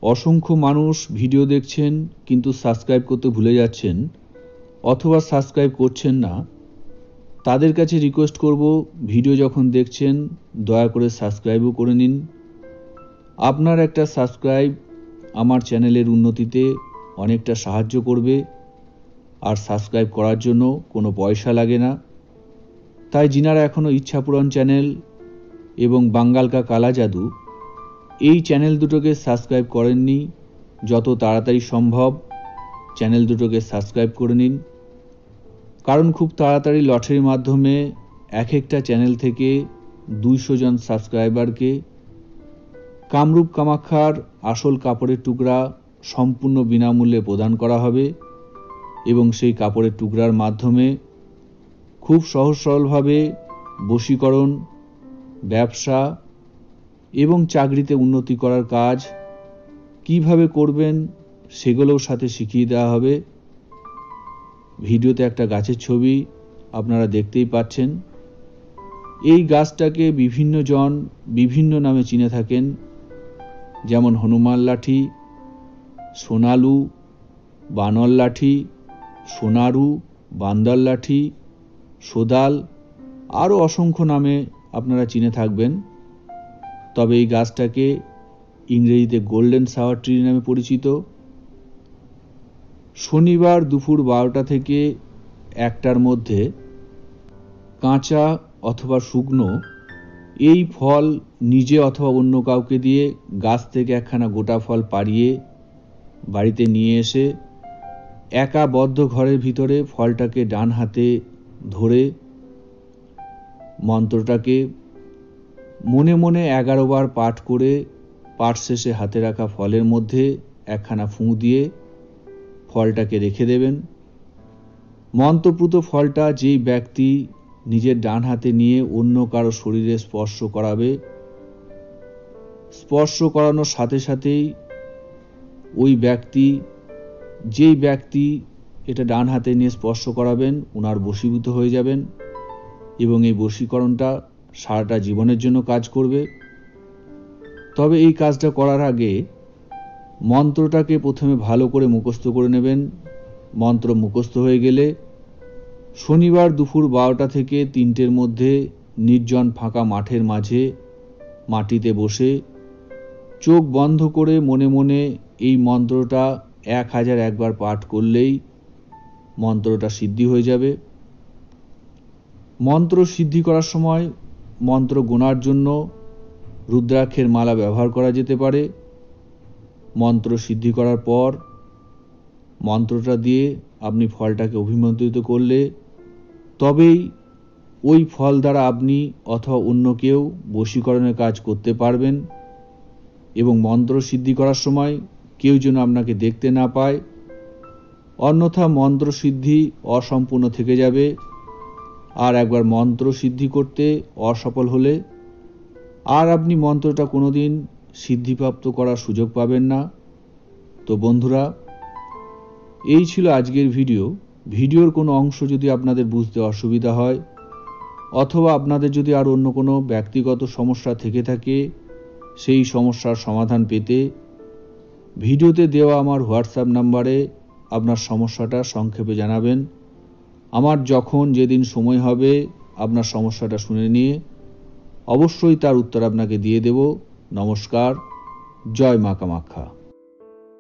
অসংখ্য মানুষ ভিডিও দেখছেন কিন্তু সাবস্ক্রাইব করতে ভুলে যাচ্ছেন অথবা সাবস্ক্রাইব করছেন না। তাদের কাছে রিকোয়েস্ট করব, ভিডিও যখন দেখছেন দয়া করে সাবস্ক্রাইবও করে নিন। আপনার একটা সাবস্ক্রাইব আমার চ্যানেলের উন্নতিতে অনেকটা সাহায্য করবে, আর সাবস্ক্রাইব করার জন্য কোনো পয়সা লাগে না। তাই যিনারা এখনও ইচ্ছাপূরণ চ্যানেল এবং বাঙ্গাল কা কালা জাদু এই চ্যানেল দুটোকে সাবস্ক্রাইব করেননি, যত তাড়াতাড়ি সম্ভব চ্যানেল দুটোকে সাবস্ক্রাইব করে নিন। কারণ খুব তাড়াতাড়ি লটারির মাধ্যমে এক একটা চ্যানেল থেকে 200 জন সাবস্ক্রাইবারকে কামরূপ কামাখ্যার আসল কাপড়ের টুকরা সম্পূর্ণ বিনামূল্যে প্রদান করা হবে এবং সেই কাপড়ের টুকরার মাধ্যমে খুব সহজ সরলভাবে বশীকরণ, ব্যবসা এবং চাকরিতে উন্নতি করার কাজ কিভাবে করবেন সেগুলোও সাথে শিখিয়ে দেওয়া হবে। ভিডিওতে একটা গাছের ছবি আপনারা দেখতেই পাচ্ছেন। এই গাছটাকে বিভিন্ন জন বিভিন্ন নামে চিনে থাকেন, যেমন হনুমান লাঠি, সোনালু, বানর লাঠি, সোনারু, বান্দর লাঠি, সোদাল, আরও অসংখ্য নামে আপনারা চিনে থাকবেন। তবে এই গাছটাকে ইংরেজিতে গোল্ডেন শাওয়ার ট্রি নামে পরিচিত। শনিবার দুপুর 12টা থেকে 1টার মধ্যে কাঁচা অথবা শুকনো এই ফল নিজে অথবা অন্য কাউকে দিয়ে গাছ থেকে একখানা গোটা ফল পাড়িয়ে বাড়িতে নিয়ে এসে একা বদ্ধ ঘরের ভিতরে ফলটাকে ডান হাতে ধরে মন্ত্রটাকে মনে মনে 11 বার পাঠ করে পাঠ শেষে হাতে রাখা ফলের মধ্যে একখানা ফুঁ দিয়ে ফলটাকে রেখে দেবেন। মন্ত্রপুত ফলটা যেই ব্যক্তি নিজের ডান হাতে নিয়ে অন্য কারো শরীরে স্পর্শ করাবে, স্পর্শ করানোর সাথে সাথেই ওই ব্যক্তি, যেই ব্যক্তি এটা ডান হাতে নিয়ে স্পর্শ করাবেন ওনার বশীভূত হয়ে যাবেন এবং এই বশীকরণটা সারাটা জীবনের জন্য কাজ করবে। তবে এই কাজটা করার আগে মন্ত্রটাকে প্রথমে ভালো করে মুখস্থ করে নেবেন। মন্ত্র মুখস্থ হয়ে গেলে শনিবার দুপুর 12টা থেকে 3টের মধ্যে নির্জন ফাঁকা মাঠের মাঝে মাটিতে বসে চোখ বন্ধ করে মনে মনে এই মন্ত্রটা 1001 বার পাঠ করলেই মন্ত্রটা সিদ্ধি হয়ে যাবে। মন্ত্র সিদ্ধি করার সময় মন্ত্র গোনার জন্য রুদ্রাক্ষের মালা ব্যবহার করা যেতে পারে। মন্ত্র সিদ্ধি করার পর মন্ত্রটা দিয়ে আপনি ফলটাকে অভিমন্ত্রিত করলে তবেই ওই ফল দ্বারা আপনি অথবা অন্য কেউ বশীকরণের কাজ করতে পারবেন এবং মন্ত্র সিদ্ধি করার সময় কেউ যেন আপনাকে দেখতে না পায়, অন্যথা মন্ত্র সিদ্ধি অসম্পূর্ণ থেকে যাবে। আর একবার মন্ত্র সিদ্ধি করতে অসফল হলে আর আপনি মন্ত্রটা কোনোদিন সিদ্ধিপ্রাপ্ত করার সুযোগ পাবেন না। তো বন্ধুরা, এই ছিল আজকের ভিডিও। ভিডিওর কোনো অংশ যদি আপনাদের বুঝতে অসুবিধা হয় অথবা আপনাদের যদি আর অন্য কোনো ব্যক্তিগত সমস্যা থেকে থাকে, সেই সমস্যার সমাধান পেতে ভিডিওতে দেওয়া আমার হোয়াটসঅ্যাপ নাম্বারে আপনার সমস্যাটা সংক্ষেপে জানাবেন। আমার যখন যেদিন সময় হবে আপনার সমস্যাটা শুনে নিয়ে অবশ্যই তার উত্তর আপনাকে দিয়ে দেব। নমস্কার। জয় মা কামাখ্যা।